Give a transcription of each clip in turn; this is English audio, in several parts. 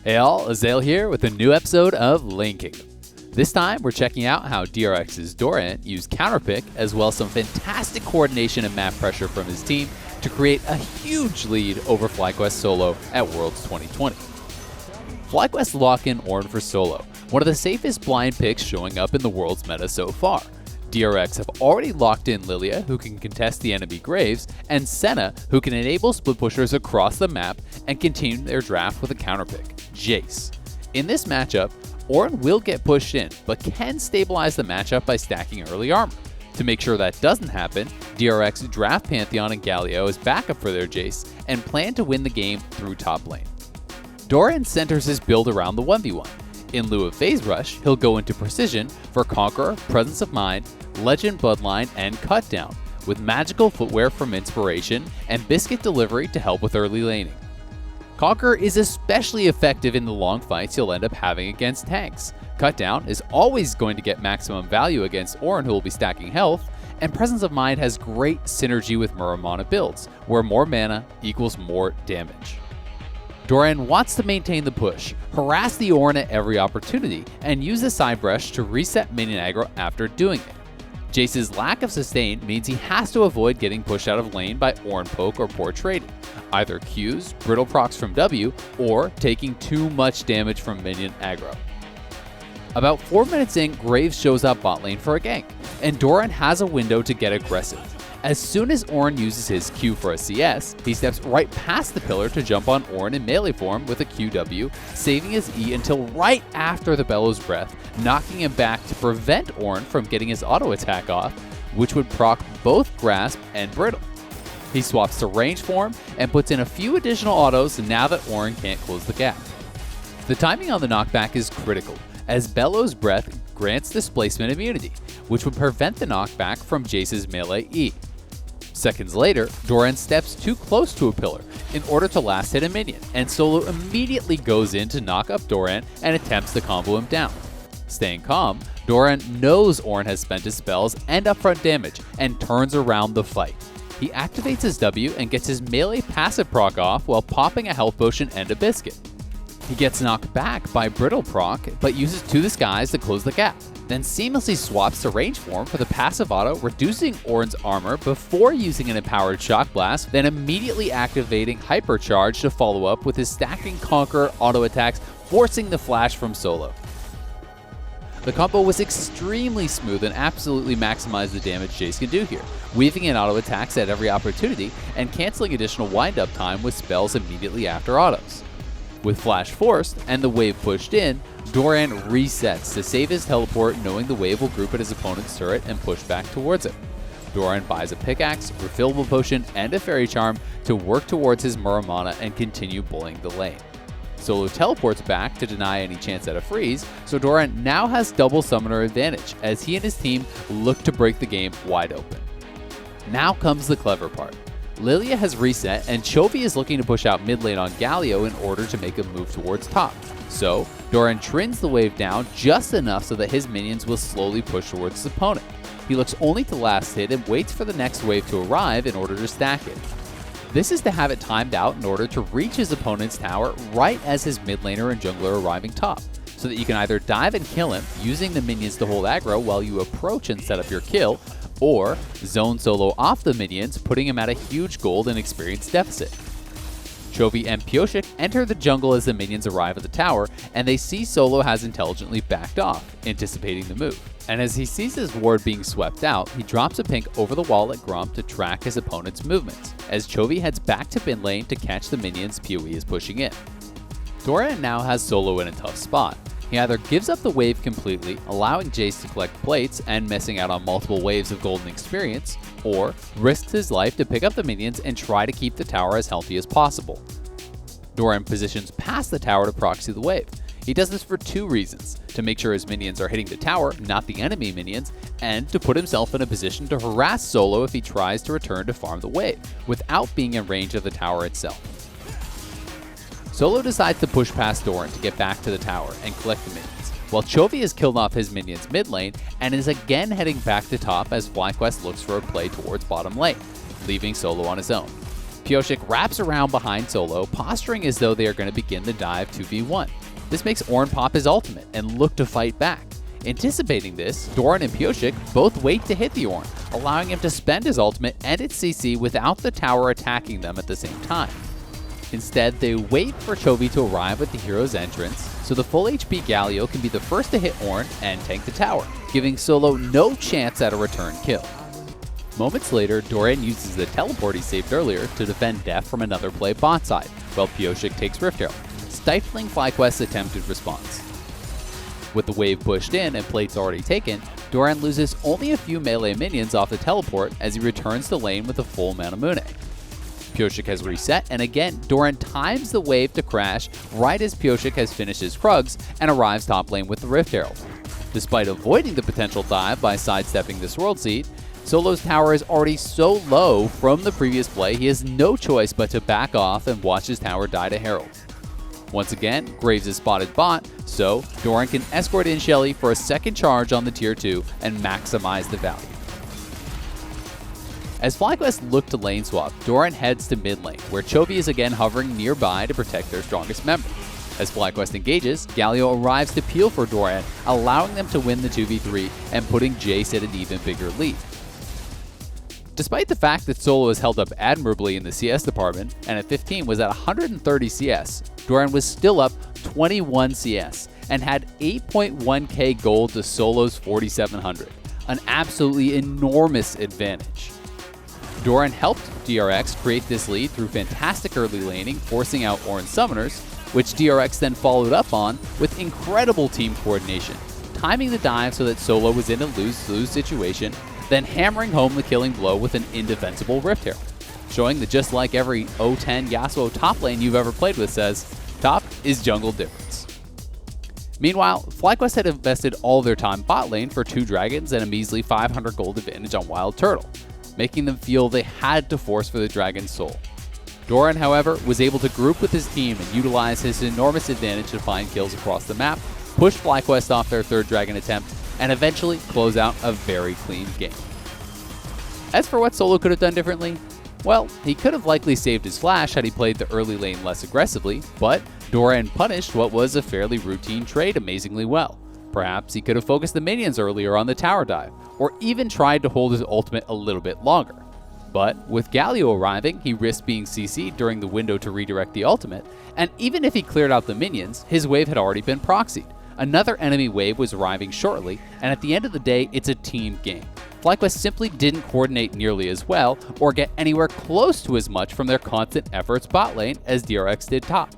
Hey all, Azael here with a new episode of Lane Kingdom. This time we're checking out how DRX's Doran used counterpick as well as some fantastic coordination and map pressure from his team to create a huge lead over FlyQuest solo at Worlds 2020. FlyQuest lock in Ornn for solo, one of the safest blind picks showing up in the Worlds meta so far. DRX have already locked in Lilia, who can contest the enemy Graves, and Senna, who can enable split pushers across the map and continue their draft with a counterpick, Jayce. In this matchup, Ornn will get pushed in, but can stabilize the matchup by stacking early armor. To make sure that doesn't happen, DRX draft Pantheon and Galio as backup for their Jayce, and plan to win the game through top lane. Doran centers his build around the 1v1. In lieu of Phase Rush, he'll go into Precision for Conqueror, Presence of Mind, Legend Bloodline, and Cut Down, with magical footwear from Inspiration and Biscuit Delivery to help with early laning. Conqueror is especially effective in the long fights you'll end up having against tanks. Cut Down is always going to get maximum value against Ornn, who will be stacking health, and Presence of Mind has great synergy with Muramana builds, where more mana equals more damage. Doran wants to maintain the push, harass the Ornn at every opportunity, and use the side brush to reset minion aggro after doing it. Jayce's lack of sustain means he has to avoid getting pushed out of lane by Ornn poke or poor trading, either Qs, brittle procs from W, or taking too much damage from minion aggro. About 4 minutes in, Graves shows up bot lane for a gank, and Doran has a window to get aggressive. As soon as Ornn uses his Q for a CS, he steps right past the pillar to jump on Ornn in melee form with a QW, saving his E until right after the Bellows Breath, knocking him back to prevent Ornn from getting his auto attack off, which would proc both Grasp and Brittle. He swaps to range form and puts in a few additional autos now that Ornn can't close the gap. The timing on the knockback is critical, as Bellows Breath grants displacement immunity, which would prevent the knockback from Jayce's melee E. Seconds later, Doran steps too close to a pillar in order to last hit a minion, and Solo immediately goes in to knock up Doran and attempts to combo him down. Staying calm, Doran knows Ornn has spent his spells and upfront damage and turns around the fight. He activates his W and gets his melee passive proc off while popping a health potion and a biscuit. He gets knocked back by Brittle proc, but uses To the Skies to close the gap, then seamlessly swaps to range form for the passive auto, reducing Ornn's armor before using an empowered Shock Blast, then immediately activating Hypercharge to follow up with his stacking Conqueror auto attacks, forcing the flash from Solo. The combo was extremely smooth and absolutely maximized the damage Jayce can do here, weaving in auto attacks at every opportunity and canceling additional wind-up time with spells immediately after autos. With flash forced and the wave pushed in, Doran resets to save his teleport, knowing the wave will group at his opponent's turret and push back towards it. Doran buys a pickaxe, refillable potion, and a fairy charm to work towards his Muramana and continue bullying the lane. Solo teleports back to deny any chance at a freeze, so Doran now has double summoner advantage as he and his team look to break the game wide open. Now comes the clever part. Lilia has reset, and Chovy is looking to push out mid lane on Galio in order to make a move towards top. So, Doran trims the wave down just enough so that his minions will slowly push towards his opponent. He looks only to last hit and waits for the next wave to arrive in order to stack it. This is to have it timed out in order to reach his opponent's tower right as his mid laner and jungler are arriving top, so that you can either dive and kill him using the minions to hold aggro while you approach and set up your kill, or zone Solo off the minions, putting him at a huge gold and experience deficit. Chovy and Pyosik enter the jungle as the minions arrive at the tower, and they see Solo has intelligently backed off, anticipating the move. And as he sees his ward being swept out, he drops a pink over the wall at Gromp to track his opponent's movements, as Chovy heads back to mid lane to catch the minions PoE is pushing in. Doran now has Solo in a tough spot. He either gives up the wave completely, allowing Jayce to collect plates and missing out on multiple waves of golden experience, or risks his life to pick up the minions and try to keep the tower as healthy as possible. Doran positions past the tower to proxy the wave. He does this for two reasons: to make sure his minions are hitting the tower, not the enemy minions, and to put himself in a position to harass Solo if he tries to return to farm the wave, without being in range of the tower itself. Solo decides to push past Doran to get back to the tower and collect the minions, while Chovy has killed off his minions mid lane and is again heading back to top as FlyQuest looks for a play towards bottom lane, leaving Solo on his own. Pyosik wraps around behind Solo, posturing as though they are going to begin the dive 2v1. This makes Ornn pop his ultimate and look to fight back. Anticipating this, Doran and Pyosik both wait to hit the Ornn, allowing him to spend his ultimate and its CC without the tower attacking them at the same time. Instead, they wait for Chovy to arrive at the hero's entrance, so the full HP Galio can be the first to hit Ornn and tank the tower, giving Solo no chance at a return kill. Moments later, Doran uses the teleport he saved earlier to defend Def from another play bot side, while Pyosik takes Rift Herald, stifling FlyQuest's attempted response. With the wave pushed in and plates already taken, Doran loses only a few melee minions off the teleport as he returns to lane with a full Manamune. Pyosik has reset, and again, Doran times the wave to crash right as Pyosik has finished his Krugs and arrives top lane with the Rift Herald. Despite avoiding the potential dive by sidestepping this World Seed, Solo's tower is already so low from the previous play he has no choice but to back off and watch his tower die to Herald. Once again, Graves is spotted bot, so Doran can escort in Shelly for a second charge on the tier 2 and maximize the value. As FlyQuest look to lane swap, Doran heads to mid lane, where Chovy is again hovering nearby to protect their strongest member. As FlyQuest engages, Galio arrives to peel for Doran, allowing them to win the 2v3 and putting Jayce at an even bigger lead. Despite the fact that Solo has held up admirably in the CS department, and at 15 was at 130 CS, Doran was still up 21 CS and had 8.1k gold to Solo's 4700, an absolutely enormous advantage. Doran helped DRX create this lead through fantastic early laning, forcing out Ornn's summoners, which DRX then followed up on with incredible team coordination, timing the dive so that Solo was in a lose-lose situation, then hammering home the killing blow with an indefensible Rift Herald, showing that just like every 0-10 Yasuo top lane you've ever played with says, top is jungle difference. Meanwhile, FlyQuest had invested all their time bot lane for 2 dragons and a measly 500 gold advantage on Wild Turtle, making them feel they had to force for the dragon's soul. Doran, however, was able to group with his team and utilize his enormous advantage to find kills across the map, push FlyQuest off their 3rd dragon attempt, and eventually close out a very clean game. As for what Solo could have done differently, well, he could have likely saved his flash had he played the early lane less aggressively, but Doran punished what was a fairly routine trade amazingly well. Perhaps he could have focused the minions earlier on the tower dive, or even tried to hold his ultimate a little bit longer. But with Galio arriving, he risked being CC'd during the window to redirect the ultimate, and even if he cleared out the minions, his wave had already been proxied. Another enemy wave was arriving shortly, and at the end of the day, it's a team game. FlyQuest simply didn't coordinate nearly as well, or get anywhere close to as much from their constant efforts bot lane as DRX did top.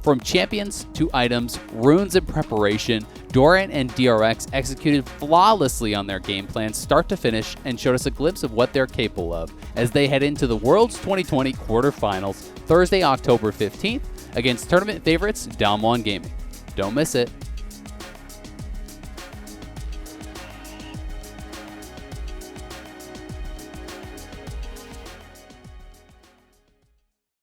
From champions to items, runes and preparation, Doran and DRX executed flawlessly on their game plan start to finish and showed us a glimpse of what they're capable of as they head into the Worlds 2020 quarterfinals Thursday, October 15th against tournament favorites Dalmon Gaming. Don't miss it.